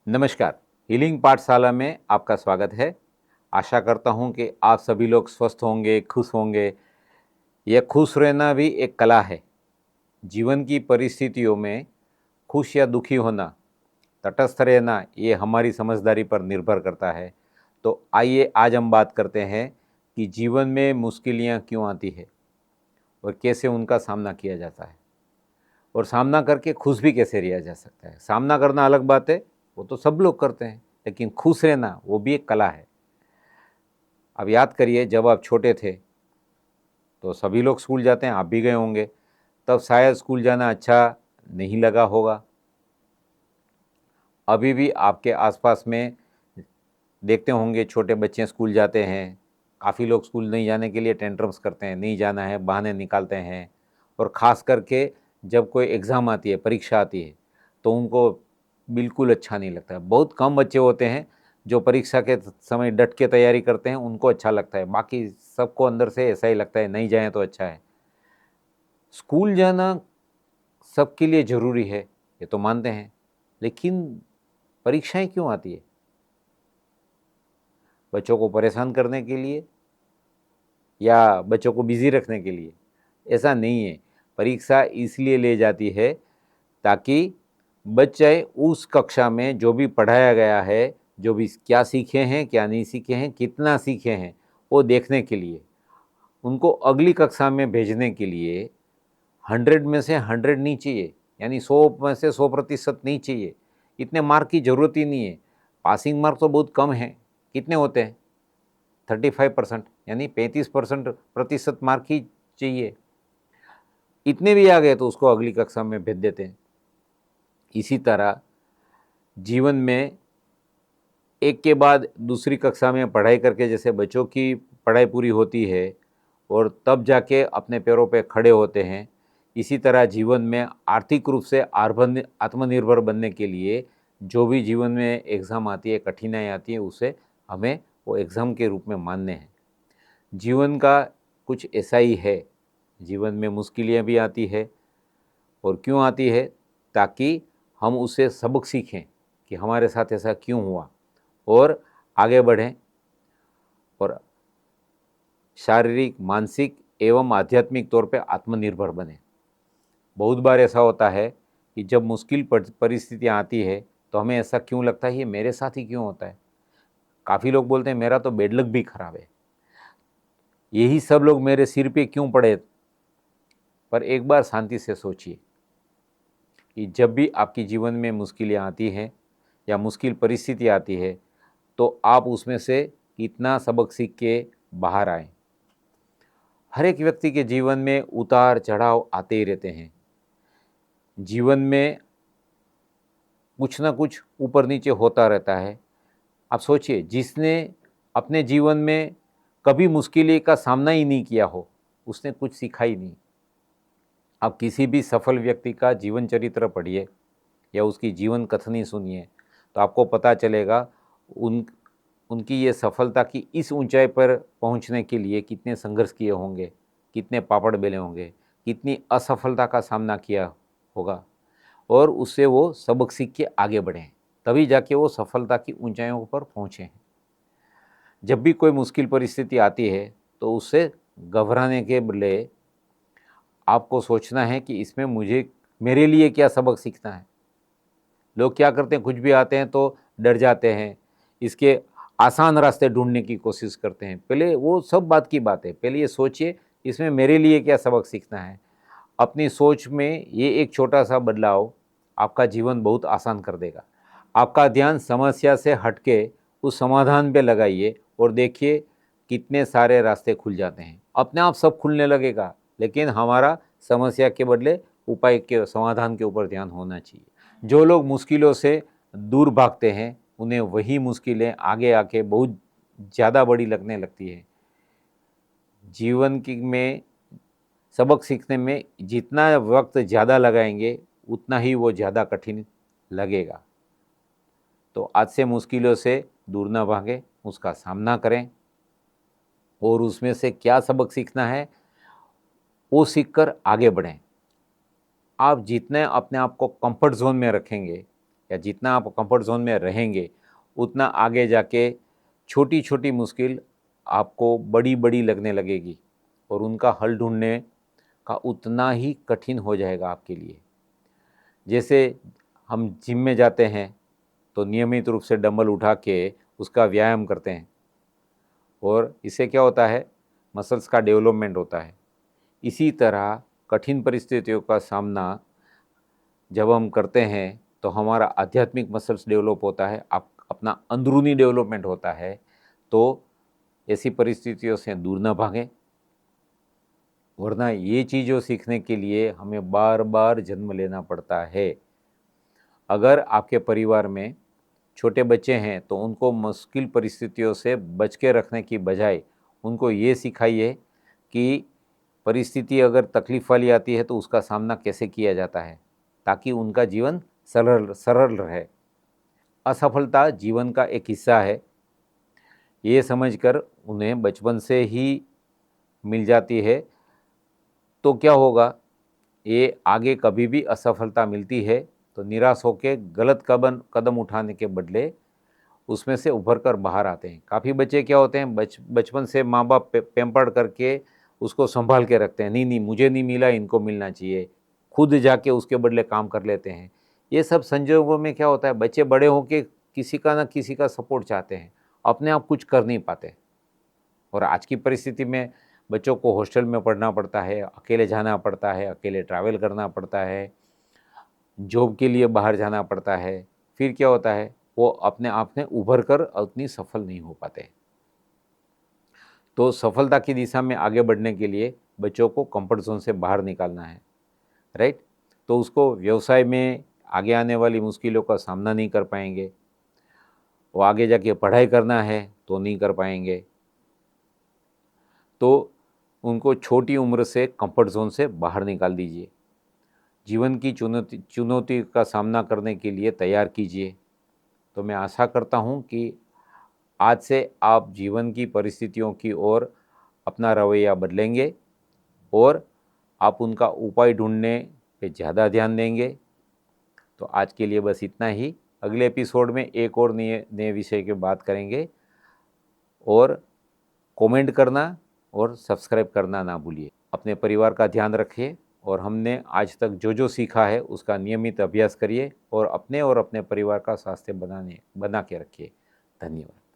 नमस्कार। हीलिंग पाठशाला में आपका स्वागत है। आशा करता हूँ कि आप सभी लोग स्वस्थ होंगे, खुश होंगे। यह खुश रहना भी एक कला है। जीवन की परिस्थितियों में खुश या दुखी होना, तटस्थ रहना, ये हमारी समझदारी पर निर्भर करता है। तो आइए आज हम बात करते हैं कि जीवन में मुश्किलें क्यों आती है और कैसे उनका सामना किया जाता है, और सामना करके खुश भी कैसे रहा जा सकता है। सामना करना अलग बात है, वो तो सब लोग करते हैं, लेकिन खुश रहना वो भी एक कला है। अब याद करिए, जब आप छोटे थे तो सभी लोग स्कूल जाते हैं, आप भी गए होंगे। तब शायद स्कूल जाना अच्छा नहीं लगा होगा। अभी भी आपके आसपास में देखते होंगे छोटे बच्चे स्कूल जाते हैं। काफ़ी लोग स्कूल नहीं जाने के लिए टेंट्रम्स करते हैं, नहीं जाना है, बहाने निकालते हैं। और ख़ास करके जब कोई एग्ज़ाम आती है, परीक्षा आती है, तो उनको बिल्कुल अच्छा नहीं लगता है। बहुत कम बच्चे होते हैं जो परीक्षा के समय डट के तैयारी करते हैं, उनको अच्छा लगता है। बाकी सबको अंदर से ऐसा ही लगता है, नहीं जाएं तो अच्छा है। स्कूल जाना सबके लिए ज़रूरी है, ये तो मानते हैं, लेकिन परीक्षाएं क्यों आती है? बच्चों को परेशान करने के लिए या बच्चों को बिज़ी रखने के लिए? ऐसा नहीं है। परीक्षा इसलिए ले जाती है ताकि बच्चे उस कक्षा में जो भी पढ़ाया गया है, जो भी क्या सीखे हैं, क्या नहीं सीखे हैं, कितना सीखे हैं, वो देखने के लिए, उनको अगली कक्षा में भेजने के लिए 100 में से 100 नहीं चाहिए, यानी 100 में से 100% नहीं चाहिए। इतने मार्क की ज़रूरत ही नहीं है। पासिंग मार्क तो बहुत कम है। कितने होते हैं? 35%, यानी 35% मार्क ही चाहिए। इतने भी आ गए तो उसको अगली कक्षा में भेज देते हैं। इसी तरह जीवन में एक के बाद दूसरी कक्षा में पढ़ाई करके जैसे बच्चों की पढ़ाई पूरी होती है और तब जाके अपने पैरों पे खड़े होते हैं, इसी तरह जीवन में आर्थिक रूप से आत्मनिर्भर बनने के लिए जो भी जीवन में एग्ज़ाम आती है, कठिनाई आती है, उसे हमें वो एग्ज़ाम के रूप में मानने हैं। जीवन का कुछ ऐसा ही है। जीवन में मुश्किलें भी आती है, और क्यों आती है? ताकि हम उससे सबक सीखें कि हमारे साथ ऐसा क्यों हुआ, और आगे बढ़ें और शारीरिक, मानसिक एवं आध्यात्मिक तौर पे आत्मनिर्भर बने। बहुत बार ऐसा होता है कि जब मुश्किल परिस्थितियाँ आती है तो हमें ऐसा क्यों लगता है, ये मेरे साथ ही क्यों होता है। काफ़ी लोग बोलते हैं मेरा तो बेड लक भी खराब है, यही सब लोग मेरे सिर पे क्यों पड़े। पर एक बार शांति से सोचिए कि जब भी आपके जीवन में मुश्किलें आती हैं या मुश्किल परिस्थिति आती है, तो आप उसमें से कितना सबक सीख के बाहर आए। हर एक व्यक्ति के जीवन में उतार चढ़ाव आते ही रहते हैं। जीवन में कुछ ना कुछ ऊपर नीचे होता रहता है। आप सोचिए, जिसने अपने जीवन में कभी मुश्किलें का सामना ही नहीं किया हो, उसने कुछ सीखा ही नहीं। आप किसी भी सफल व्यक्ति का जीवन चरित्र पढ़िए या उसकी जीवन कथनी सुनिए, तो आपको पता चलेगा उन उनकी ये सफलता की इस ऊंचाई पर पहुंचने के लिए कितने संघर्ष किए होंगे, कितने पापड़ बेले होंगे, कितनी असफलता का सामना किया होगा, और उससे वो सबक सीख के आगे बढ़े हैं। तभी जाके वो सफलता की ऊंचाइयों पर पहुँचे हैं। जब भी कोई मुश्किल परिस्थिति आती है तो उससे घबराने के बदले आपको सोचना है कि इसमें मुझे मेरे लिए क्या सबक सीखना है। लोग क्या करते हैं, कुछ भी आते हैं तो डर जाते हैं, इसके आसान रास्ते ढूंढने की कोशिश करते हैं। पहले वो सब बात की बात है, पहले ये सोचिए इसमें मेरे लिए क्या सबक सीखना है। अपनी सोच में ये एक छोटा सा बदलाव आपका जीवन बहुत आसान कर देगा। आपका ध्यान समस्या से हटके उस समाधान पे लगाइए और देखिए कितने सारे रास्ते खुल जाते हैं। अपने आप सब खुलने लगेगा, लेकिन हमारा समस्या के बदले उपाय के समाधान के ऊपर ध्यान होना चाहिए। जो लोग मुश्किलों से दूर भागते हैं, उन्हें वही मुश्किलें आगे आके बहुत ज़्यादा बड़ी लगने लगती है। जीवन की में सबक सीखने में जितना वक्त ज़्यादा लगाएंगे, उतना ही वो ज़्यादा कठिन लगेगा। तो आज से मुश्किलों से दूर ना भागें, उसका सामना करें, और उसमें से क्या सबक सीखना है वो सीखकर आगे बढ़ें। आप जितने अपने आप को कंफर्ट जोन में रखेंगे, या जितना आप कंफर्ट जोन में रहेंगे उतना आगे जाके छोटी छोटी मुश्किल आपको बड़ी बड़ी लगने लगेगी और उनका हल ढूंढने का उतना ही कठिन हो जाएगा आपके लिए। जैसे हम जिम में जाते हैं तो नियमित रूप से डंबल उठा के उसका व्यायाम करते हैं और इससे क्या होता है, मसल्स का डेवलपमेंट होता है। इसी तरह कठिन परिस्थितियों का सामना जब हम करते हैं तो हमारा आध्यात्मिक मसल्स डेवलप होता है, आप अपना अंदरूनी डेवलपमेंट होता है। तो ऐसी परिस्थितियों से दूर ना भागें, वरना ये चीज़ों सीखने के लिए हमें बार बार जन्म लेना पड़ता है। अगर आपके परिवार में छोटे बच्चे हैं तो उनको मुश्किल परिस्थितियों से बच के रखने की बजाय उनको ये सिखाइए कि परिस्थिति अगर तकलीफ़ वाली आती है तो उसका सामना कैसे किया जाता है, ताकि उनका जीवन सरल सरल रहे। असफलता जीवन का एक हिस्सा है, ये समझकर उन्हें बचपन से ही मिल जाती है तो क्या होगा, ये आगे कभी भी असफलता मिलती है तो निराश होकर गलत कदम उठाने के बदले उसमें से उभर कर बाहर आते हैं। काफ़ी बच्चे क्या होते हैं, बचपन से माँ बाप पैम्पर्ड करके उसको संभाल के रखते हैं, नहीं नहीं मुझे नहीं मिला, इनको मिलना चाहिए, खुद जाके उसके बदले काम कर लेते हैं। ये सब संजोगों में क्या होता है, बच्चे बड़े होकर किसी का ना किसी का सपोर्ट चाहते हैं, अपने आप कुछ कर नहीं पाते। और आज की परिस्थिति में बच्चों को हॉस्टल में पढ़ना पड़ता है, अकेले जाना पड़ता है, अकेले ट्रैवल करना पड़ता है, जॉब के लिए बाहर जाना पड़ता है। फिर क्या होता है, वो अपने आप में उभर कर उतनी सफल नहीं हो पाते। तो सफलता की दिशा में आगे बढ़ने के लिए बच्चों को कंफर्ट जोन से बाहर निकालना है, राइट। तो उसको व्यवसाय में आगे आने वाली मुश्किलों का सामना नहीं कर पाएंगे, वो आगे जाके पढ़ाई करना है तो नहीं कर पाएंगे। तो उनको छोटी उम्र से कंफर्ट जोन से बाहर निकाल दीजिए, जीवन की चुनौती का सामना करने के लिए तैयार कीजिए। तो मैं आशा करता हूँ कि आज से आप जीवन की परिस्थितियों की ओर अपना रवैया बदलेंगे और आप उनका उपाय ढूंढने पे ज़्यादा ध्यान देंगे। तो आज के लिए बस इतना ही। अगले एपिसोड में एक और नए नए विषय की बात करेंगे। और कमेंट करना और सब्सक्राइब करना ना भूलिए। अपने परिवार का ध्यान रखिए और हमने आज तक जो जो सीखा है उसका नियमित अभ्यास करिए और अपने परिवार का स्वास्थ्य बना के रखिए। धन्यवाद।